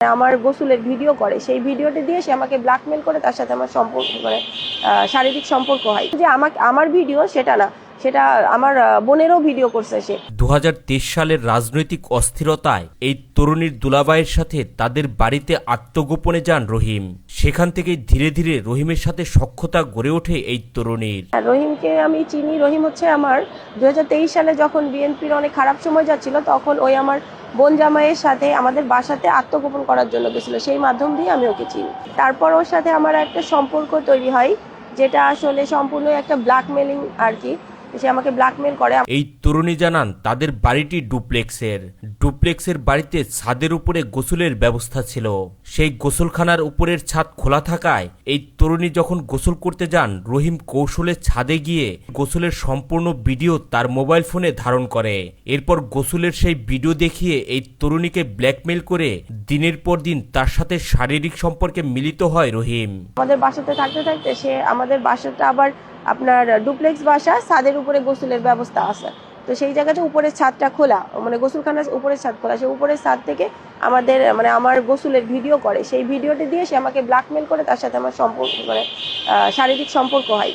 আমার গোসলের ভিডিও করে, সেই ভিডিওটি দিয়ে সে আমাকে ব্ল্যাকমেল করে, তার সাথে আমার সম্পর্ক মানে শারীরিক সম্পর্ক হয়। যে আমার ভিডিও সেটা না, সেটা আমার বোনেরও ভিডিও করছে সে। 2023 সালের রাজনৈতিক অস্থিরতায় এই তরুণীর দুলাভাইয়ের সাথে তাদের বাড়িতে আত্মগোপনে যান রহিম। সেখান থেকে ধীরে ধীরে রহিমের সাথে সখ্যতা গড়ে ওঠে এই তরুণীর। রহিমকে আমি চিনি। রহিম হচ্ছে আমার 2023 সালে যখন বিএনপির অনেক খারাপ সময় যাচ্ছিল, তখন ওই আমার বোন জামাইয়ের সাথে আমাদের বাসাতে আত্মগোপন করার জন্য গেছিল, সেই মাধ্যম দিয়ে আমি ওকে চিনি। তারপর ওর সাথে আমার একটা সম্পর্ক তৈরি হয়, যেটা আসলে সম্পূর্ণ একটা ব্ল্যাকমেলিং আর কি। সে আমাকে ব্ল্যাকমেল করে। এই তরুণী জানান তাদের বাড়িটি ডুপ্লেক্সের বাড়িতে ছাদের উপরে গোসলের ব্যবস্থা ছিল। সেই গোসলখানার উপরের ছাদ খোলা থাকায় এই তরুণী যখন গোসল করতে যান, রহিম কৌশলে ছাদে গিয়ে গোসলের সম্পূর্ণ ভিডিও তার মোবাইল ফোনে ধারণ করে। এরপর গোসলের সেই ভিডিও দেখিয়ে এই তরুণীকে ব্ল্যাকমেল করে দিনের পর দিন তার সাথে শারীরিক সম্পর্কে মিলিত হয় রহিম। আমাদের বাসাতে থাকতে থাকতে সে আমাদের বাসাটা আবার আপনার ডুপ্লেক্স বাসা, ছাদের উপরে গোসলের ব্যবস্থা আছে। তো সেই জায়গাতে উপরের ছাদটা খোলা, মানে গোসলখানার উপরের ছাদ খোলা। সে উপরের ছাদ থেকে আমাদের আমার গোসলের ভিডিও করে, সেই ভিডিওটি দিয়ে সে আমাকে ব্ল্যাকমেল করে, তার সাথে আমার সম্পর্ক শারীরিক সম্পর্ক হয়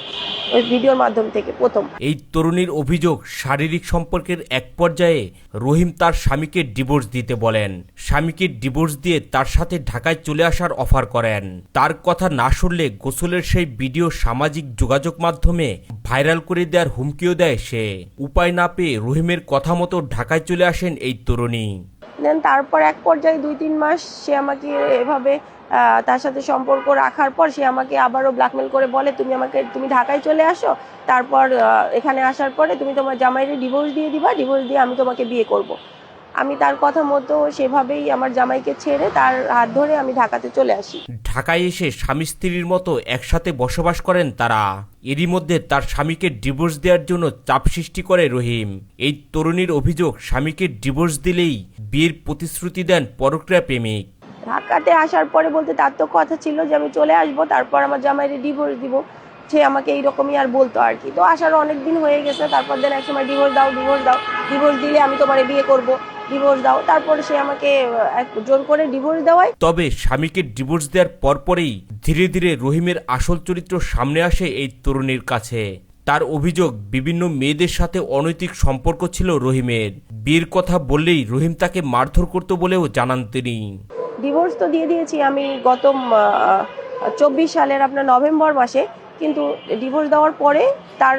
ওই ভিডিওর মাধ্যম থেকে প্রথম। এই তরুণীর অভিযোগ, শারীরিক সম্পর্কের এক পর্যায়ে রহিম তার স্বামীকে ডিভোর্স দিতে বলেন। স্বামীকে ডিভোর্স দিয়ে তার সাথে ঢাকায় চলে আসার অফার করেন। তার কথা না শুনলে গোসলের সেই ভিডিও সামাজিক যোগাযোগ মাধ্যমে ভাইরাল করে দেওয়ার হুমকিও দেয় সে। উপায় না পেয়ে রহিমের কথা মতো ঢাকায় চলে আসেন এই তরুণী। দেন তারপর এক পর্যায়ে 2-3 মাস সে আমাকে এভাবে তার সাথে সম্পর্ক রাখার পর সে আমাকে আবারও ব্ল্যাকমেল করে বলে, তুমি ঢাকায় চলে আসো, তারপর এখানে আসার পরে তুমি তোমার জামাইরে ডিভোর্স দিয়ে দিবা, ডিভোর্স দিয়ে আমি তোমাকে বিয়ে করব। আমি তার কথা মতো সেভাবেই আমার জামাইকে ছেড়ে তার হাত ধরে আমি ঢাকাতে চলে আসি। ঢাকায় এসে স্বামী স্ত্রীর মতো একসাথে বসবাস করেন তারা। এরই মধ্যে তার স্বামীকে ডিভোর্স দেওয়ার জন্য চাপ সৃষ্টি করে রহিম। এই তরুণীর অভিযোগ, স্বামীকে ডিভোর্স দিলেই বিয়ের প্রতিশ্রুতি দেন পরক্রিয়া প্রেমিক। ঢাকাতে আসার পরে বলতে তার তো কথা ছিল যে আমি চলে আসব, তারপর আমার জামাইরে ডিভোর্স দিব। সে আমাকে এইরকমই আর বলতো আর কি। তো আসারও অনেক দিন হয়ে গেছে। তারপর দেন এক সময় ডিভোর্স দাও, ডিভোর্স দিলে আমি তোমারে বিয়ে করব, ডিভোর্স দাও। তারপরে সে আমাকে জোর করে ডিভোর্স দেওয়ায়। তবে স্বামীকে ডিভোর্স দেওয়ার পরপরেই ধীরে ধীরে রহিমের আসল চরিত্র সামনে আসে এই তরুণীর কাছে। তার অভিযোগ, বিভিন্ন মেয়েদের সাথে অনৈতিক সম্পর্ক ছিল রহিমের। বিয়ের কথা বললেই রহিম তাকে মারধর করত বলেও জানান তিনি। ডিভোর্স তো দিয়ে দিয়েছি আমি গত 24 সালের আপনার নভেম্বর মাসে, কিন্তু ডিভোর্স দেওয়ার পরে তার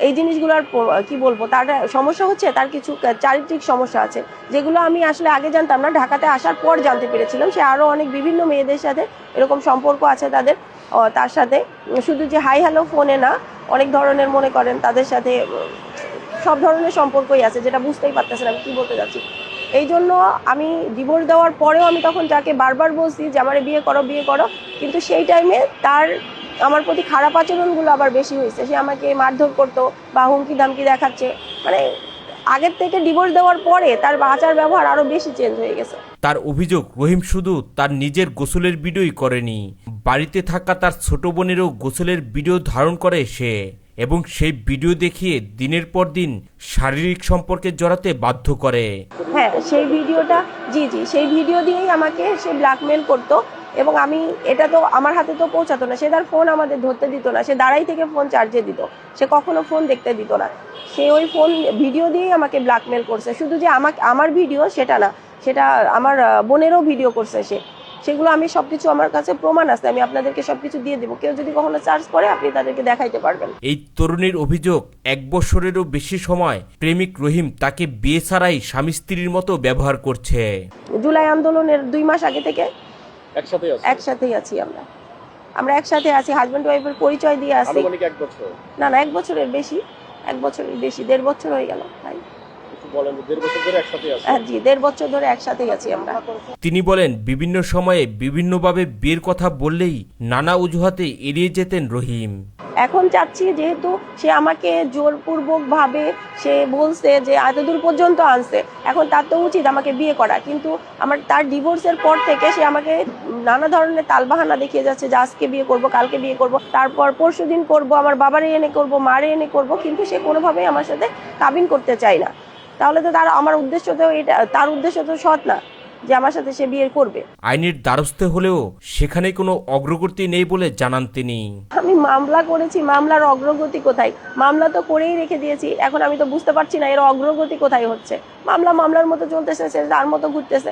এই জিনিসগুলোর কি বলবো, তার সমস্যা হচ্ছে, তার কিছু চারিত্রিক সমস্যা আছে, যেগুলো আমি আসলে আগে জানতাম না, ঢাকাতে আসার পর জানতে পেরেছিলাম। সে আরও অনেক বিভিন্ন মেয়েদের সাথে এরকম সম্পর্ক আছে তার সাথে, শুধু যে হাই হ্যালো ফোনে না, অনেক ধরনের মনে করেন তাদের সাথে সব ধরনের সম্পর্কই আছে, যেটা বুঝতেই পারতেছেন আমি কি বলতে যাচ্ছি। এই জন্য আমি ডিভোর্স দেওয়ার পরেও আমি তখন তাকে বারবার বলছি যে আমারে বিয়ে করো, কিন্তু সেই টাইমে তার আমার প্রতি খারাপ আচরণগুলো আবার বেশি হয়েছে। সে আমাকে মারধর করতো বা হুমকি ধামকি দেখাচ্ছে। আগের থেকে ডিভোর্স দেওয়ার পরে তার আচার ব্যবহার আরো বেশি চেঞ্জ হয়ে গেছে। তার অভিযোগ, রহিম শুধু তার নিজের গোসলের ভিডিওই করেনি, বাড়িতে থাকা তার ছোট বোনেরও গোসলের ভিডিও ধারণ করে সে, এবং সেই ভিডিও দেখিয়ে দিনের পর দিন শারীরিক সম্পর্কে জড়াতে বাধ্য করে। হ্যাঁ, সেই ভিডিওটা সেই ভিডিও দিয়েই আমাকে সে ব্ল্যাকমেল করতো। এবং আমি এটা তো আমার হাতে তো পৌঁছাতো না, সে তার ফোন আমাদের ধরতে দিত না, সে দাঁড়াই থেকে ফোন চার্জে দিত, সে কখনো ফোন দেখতে দিত না। সে ওই ফোন ভিডিও দিয়েই আমাকে ব্ল্যাকমেল করছে। শুধু যে আমার ভিডিও সেটা না, সেটা আমার বোনেরও ভিডিও করছে সে। সেগুলো আমি সবকিছু, আমার কাছে প্রমাণ আছে, আমি আপনাদেরকে সবকিছু দিয়ে দেবো। কেউ যদি কখনো সার্চ করে আপনি তাদেরকে দেখাইতে পারবেন। এই তরুণীর অভিযোগ, 1 বছরেরও বেশি সময় প্রেমিক রহিম তাকে বিয়ে ছাড়াই স্বামী স্ত্রীর মতো ব্যবহার করছে। জুলাই আন্দোলনের 2 মাস আগে থেকে একসাথেই আছি আমরা একসাথে আছি, হাজব্যান্ড ওয়াইফের পরিচয় দিয়ে আছি। না 1 বছরের বেশি, 1.5 বছর হয়ে গেল ভাই। জি, 1.5 বছর ধরে একসাথেই আছি আমরা। তিনি বলেন, বিভিন্ন সময়ে বিভিন্নভাবে বিয়ের কথা বললেই নানা অজুহাতে এড়িয়ে যেতেন রহিম। এখন চাচ্ছি, যেহেতু সে আমাকে জোরপূর্বক ভাবে সে বলছে যে এতদূর পর্যন্ত আনছে, এখন তার তো উচিত আমাকে বিয়ে করা। কিন্তু তার ডিভোর্সের পর থেকে সে আমাকে নানা ধরনের তালবাহানা দেখিয়ে যাচ্ছে যে আজকে বিয়ে করব, কালকে বিয়ে করব, তারপর পরশুদিন করব, আমার বাবারে এনে করব, মারে এনে করব, কিন্তু সে কোনোভাবেই আমার সাথে কাবিন করতে চায় না। তাহলে তো আমার উদ্দেশ্য তো এটা, তার উদ্দেশ্য তো সৎ না যে আমার সাথে সে বিয়ে করবে। আইনের দ্বারস্থ হলেও সেখানে কোনো অগ্রগতি নেই বলে জানান তিনি। আমি মামলা করেছি, মামলার অগ্রগতি কোথায়? মামলা তো করেই রেখে দিয়েছি, এখন আমি তো বুঝতে পারছি না এর অগ্রগতি কোথায় হচ্ছে। মামলার মতো চলতেছে, সে তার মতো ঘুরতেছে।